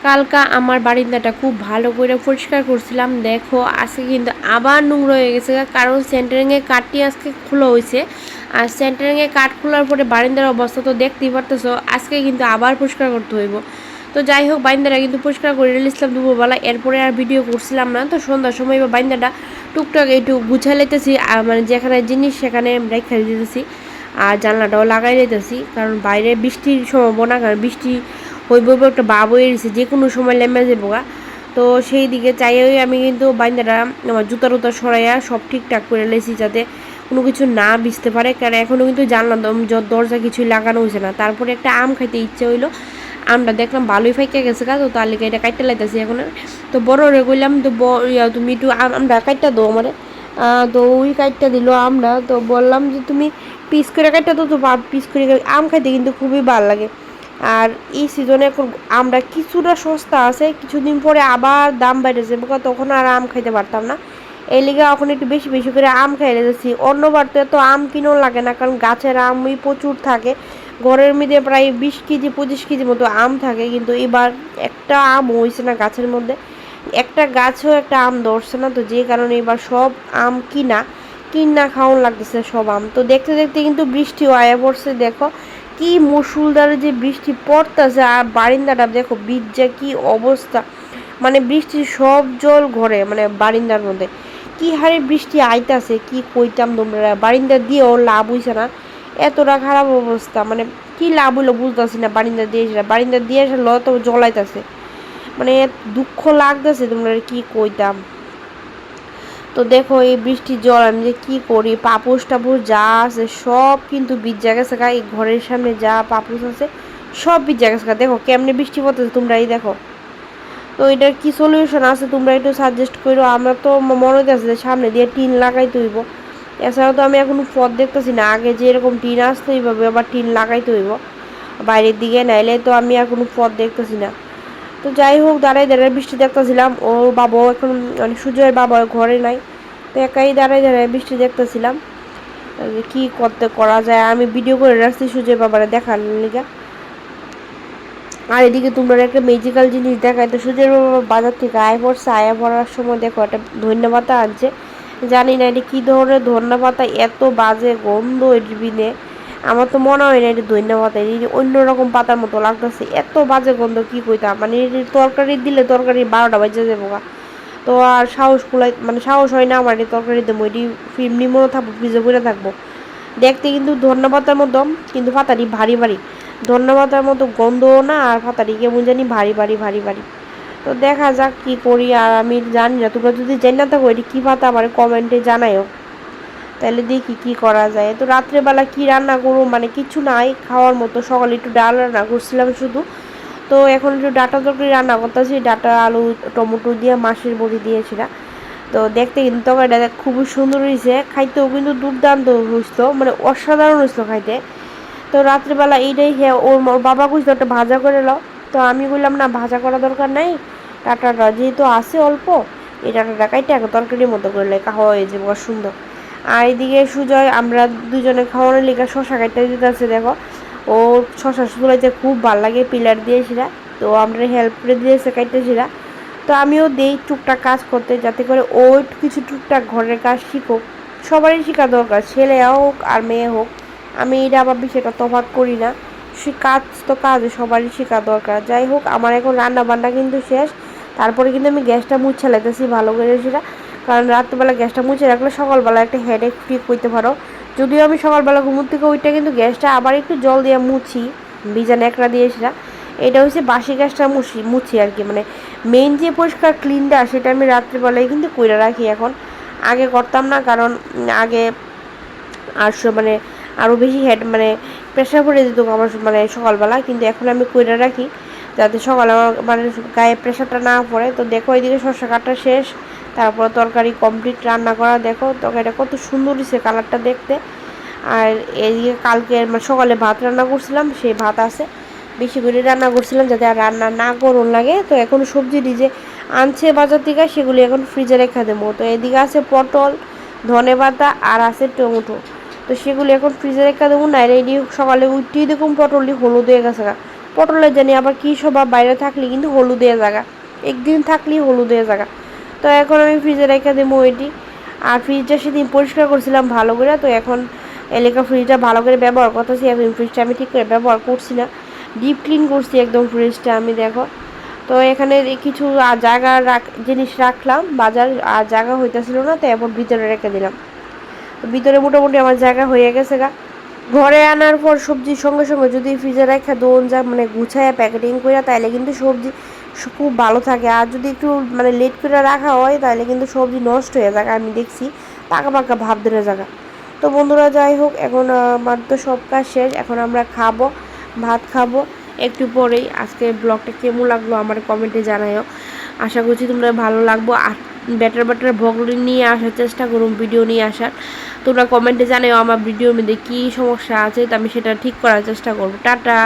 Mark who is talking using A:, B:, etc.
A: কালকা আমার বারিন্দাটা খুব ভালো করে পরিষ্কার করছিলাম। দেখো আজকে কিন্তু আবার নোংরা হয়ে গেছে, কারণ সেন্টারিংয়ে কাঠটি আজকে খোলা হয়েছে। আর সেন্টারিংয়ে কাঠ খোলার পরে বারিন্দার অবস্থা তো দেখতেই পারতেছো। আজকে কিন্তু আবার পরিষ্কার করতে হইব। তো যাই হোক, বাইন্দাটা কিন্তু পরিষ্কার করে রেলিছিলাম দুপুরবেলা, এরপরে আর ভিডিও করছিলাম না। তো সন্ধ্যার সময় বা বাইন্দাটা টুকটাক একটু গুছাই লাইতেছি, মানে যেখানে জিনিস সেখানে রেখে দিতেছি। আর জানলাটাও লাগাই দিতেছি, কারণ বাইরে বৃষ্টির সম্ভাবনা, কারণ বৃষ্টি হইব একটা ভাব হয়ে গেছে, যে কোনো সময় লেমে যাবো গা। তো সেই দিকে চাইই আমি কিন্তু বাইন্দাটা আমার জুতা টুতা সরাইয়া সব ঠিকঠাক করে লেছি, যাতে কোনো কিছু না ভিজতে পারে। কারণ এখনও কিন্তু জানলাম দরজা কিছুই লাগানো হয়েছে না। তারপরে একটা আম খাইতে ইচ্ছে হইলো, আমটা দেখলাম ভালোই ফাইকা গেছে গা, তো তার লিগে এটা কাটতে লাইতেছি এখন। তো বড় রে কইলাম, তো তুমি একটু আমটা কাটটা দো আমারে। তো ওই কাটটা দিল আমরা। তো বললাম যে তুমি পিস করে কাটটা দো, তো পিস করে আম খাইতে কিন্তু খুবই ভালো লাগে। আর এই সিজনে এখন আমরা কিছুটা সস্তা আছে, কিছুদিন পরে আবার দাম বেড়ে যাবে, তখন আর আম খাইতে পারতাম না। এই লিগে এখন একটু বেশি বেশি করে আম খাইলে যাচ্ছি। অন্যবার তো এত আম কিনেও লাগে না, কারণ গাছের আমই প্রচুর থাকে। ঘরের মধ্যে প্রায় 20 কেজি 25 কেজি মতো আম থাকে, কিন্তু এবার একটা আম হয়েছে না গাছের মধ্যে, একটা গাছেও একটা আম ধরছে না। তো যে কারণে এবার সব আম কিনা খাওয়ান লাগতেছে সব আম। তো দেখতে দেখতে কিন্তু বৃষ্টিও আয়া পড়ছে। দেখো কি মুষলধারে যে বৃষ্টি পড়তেছে, আর বারিন্দাটা দেখো ভিজা কি অবস্থা। মানে বৃষ্টির সব জল ঘরে, মানে বারিন্দার মধ্যে কি হারে বৃষ্টি আইতাছে, কি কইতাম তোমরা। বারিন্দা দিয়েও লাভ হইছে না, এতটা খারাপ অবস্থা। মানে কি লাভ হইলো বুঝতেছি না। বারিন্দা দিয়ে এসে ল তো জ্বলাইতেছে, মানে দুঃখ লাগতেছে তোমরা, কি কইতাম। তো দেখো এই বৃষ্টির জল আমি যে কী করি, পাপুস টাপুস যা আছে সব কিন্তু ভিজা গেছে গা। এই ঘরের সামনে যা পাপুস আছে সব ভিজা গেছে গা। দেখো কেমনে বৃষ্টি পড়তেছে, তোমরাই দেখো। তো এটার কি সলিউশন আছে তোমরা একটু সাজেস্ট করো। আমরা তো মনে হইতেছে যে সামনে দিয়ে টিন লাগাইতে হইব, এছাড়াও তো আমি এখনো পথ দেখতেছি না। আগে যে এরকম টিন আসতো এইভাবে আবার টিন লাগাইতে হইব বাইরের দিকে, নাইলে তো আমি আর কোনো পথ দেখতেছি না। তো যাই হোক, দাঁড়াই দাঁড়াই বৃষ্টি দেখতেছিলাম। ও বাবাও এখন, মানে সুজয়ের বাবা ঘরে নাই, তো একাই দাঁড়াই দাঁড়াই বৃষ্টি দেখতেছিলাম যে কী করা যায়। আমি ভিডিও করে রাখছি সুজয় বাবারে দেখার লিগা। আর এদিকে তোমরা একটা ম্যাজিক্যাল জিনিস দেখায়। তো সুজয়ের বাবা বাজার থেকে আয়া পড়ার সময় দেখো একটা ধন্যা পাতা আনছে। জানি না এটা কী ধরনের ধন্যা পাতা, এত বাজে গন্ধ এর বিনে। আমার তো মনে হয় না এটা ধন্যা পাতা, এই অন্যরকম পাতার মতো লাগতেছে, এত বাজে গন্ধ কি কইতাম। মানে তরকারি দিলে তরকারি 12টা বাজে যাবো গা। তো আর সাহস হয় না আমার এই তরকারি দেবো, এটি এমনি মনে থাকবো, ফ্রিজে পড়ে থাকবো। দেখতে কিন্তু ধন্যা পাতার মতো, কিন্তু পাতাটি ভারী ভারী। ধন্যা পাতার মতো গন্ধও না, আর পাতাটি কেমন জানি ভারী ভারী ভারী ভারী। তো দেখা যাক কি করি। আর আমি জানি না, তোমরা যদি জানি না থাকো এটি কী পাতা আমার কমেন্টে জানাইও, তাহলে দেখি কি করা যায়। তো রাত্রেবেলা কি রান্না করবো, মানে কিছু নাই খাওয়ার মতো। সকালে একটু ডাল রান্না করছিলাম শুধু, তো এখন একটু ডাটা তরকারি রান্না করতেছি, ডাটা আলু টমেটো দিয়ে মাছের বড়ি দিয়েছিলাম। তো দেখতে কিন্তু তরকারিটা খুবই সুন্দর হয়েছে, খাইতেও কিন্তু দুর্দান্ত হয়েছিল, মানে অসাধারণ হয়েছিল খাইতে। তো রাত্রিবেলা এইটাই ওর বাবা কইছিল একটা ভাজা করে নাও। তো আমি বললাম না, ভাজা করা দরকার নাই, ডাটাটা যেহেতু আছে অল্প, এই ডাটাটা কাইটে একটা তরকারির মতো করলে খাওয়া হয়ে যাবে সুন্দর। আর এইদিকে সুজয়, আমরা দুজনে খাওয়ানোর লিগা শশা কাটতে দিতেছে। দেখো ও শশা সুলাইতে খুব ভালো লাগে, পিলার দিয়েছিলা, তো আমরা হেল্প করে দিয়েছে কাটতেছিলা। তো আমিও দেই টুকটাক কাজ করতে, যাতে করে ও একটু কিছু টুকটাক ঘরের কাজ শিখুক। সবারই শেখা দরকার, ছেলে হোক আর মেয়ে হোক। আমি এটা আবার বিষয়টা তফাৎ করি না, সে কাজ তো কাজ, সবারই শেখা দরকার। যাই হোক, আমার এখন রান্না বান্না কিন্তু শেষ। তারপরে কিন্তু আমি গ্যাসটা মুছে লাইতেছি ভালো করে সেটা, কারণ রাত্রিবেলা গ্যাসটা মুছে রাখলে সকালবেলা একটা হেডেক ফ্রি করতে পারো। যদিও আমি সকালবেলা ঘুমোর থেকে ওইটা কিন্তু গ্যাসটা আবার একটু জল দিয়ে মুছি, ভিজা ন্যাকড়া দিয়ে সেটা। এটা হচ্ছে বাসি গ্যাসটা মুছি আর কি, মানে মেইন যে পরিষ্কার ক্লিনটা সেটা আমি রাত্রিবেলায় কিন্তু কইরা রাখি এখন। আগে করতাম না, কারণ আগে আর মানে আরও বেশি মানে প্রেশার পড়ে যেত আমার, মানে সকালবেলা। কিন্তু এখন আমি কইরা রাখি, যাতে সকালে আমার মানে গায়ে প্রেশারটা না পড়ে। তো দেখো এদিকে শসা কাটা শেষ, তারপর তরকারি কমপ্লিট রান্না করা। দেখো তরকারিটা কত সুন্দর হয়েছে কালারটা দেখতে। আর এদিকে কালকে মানে সকালে ভাত রান্না করছিলাম, সেই ভাত আছে, বেশি করে রান্না করছিলাম যাতে আর রান্না না করুন লাগে। তো এখন সবজি যে আনছে বাজার থেকে সেগুলি এখন ফ্রিজে রেখে দেবো। তো এদিকে আছে পটল, ধনেপাতা আর আছে টমেটো, তো সেগুলি এখন ফ্রিজে রেখে দেবো। নাইলে এটি সকালে উঠতেই দেখুন পটলটি হলুদ হয়ে গেছে। পটলের জানি আবার কী স্বভাব, বাইরে থাকলে কিন্তু হলুদের জায়গা, একদিন থাকলেই হলুদের জায়গা। তো এখন আমি ফ্রিজে রেখে দেবো এটি। আর ফ্রিজটা সেদিন পরিষ্কার করছিলাম ভালো করে, তো এখন এলাকা ফ্রিজটা ভালো করে ব্যবহার করতেছি। এখন ফ্রিজটা আমি ঠিক করে ব্যবহার করছি না, ডিপ ক্লিন করছি একদম ফ্রিজটা আমি, দেখো। তো এখানে কিছু জায়গা জিনিস রাখলাম, বাজার আর জায়গা হইতেছিল না, তো এরপর ভিতরে রেখে দিলাম। তো ভিতরে মোটামুটি আমার জায়গা হয়ে গেছে গা। ঘরে আনার পর সবজির সঙ্গে সঙ্গে যদি ফ্রিজে রেখে দোন যা মানে গুছায় প্যাকেটিং করে, তাইলে কিন্তু সবজি খুব ভালো থাকে। আর যদি একটু মানে লেট করে রাখা হয় তাহলে কিন্তু সবজি নষ্ট হয়ে যায়, আমি দেখছি পাকা পাকা ভাব ধরে জায়গা। তো বন্ধুরা যাই হোক, এখন আমার তো সব কাজ শেষ, এখন আমরা খাবো, ভাত খাবো একটু পরেই। আজকে ব্লগটা কেমন লাগলো আমার কমেন্টে জানাইও, আশা করছি তোমরা ভালো লাগবো। আর বেটার বেটার ব্লগ নিয়ে আসার চেষ্টা করুন, ভিডিও নিয়ে আসার। তোমরা কমেন্টে জানাও আমার ভিডিওর মধ্যে কী সমস্যা আছে, তো আমি সেটা ঠিক করার চেষ্টা করবো। টাটা।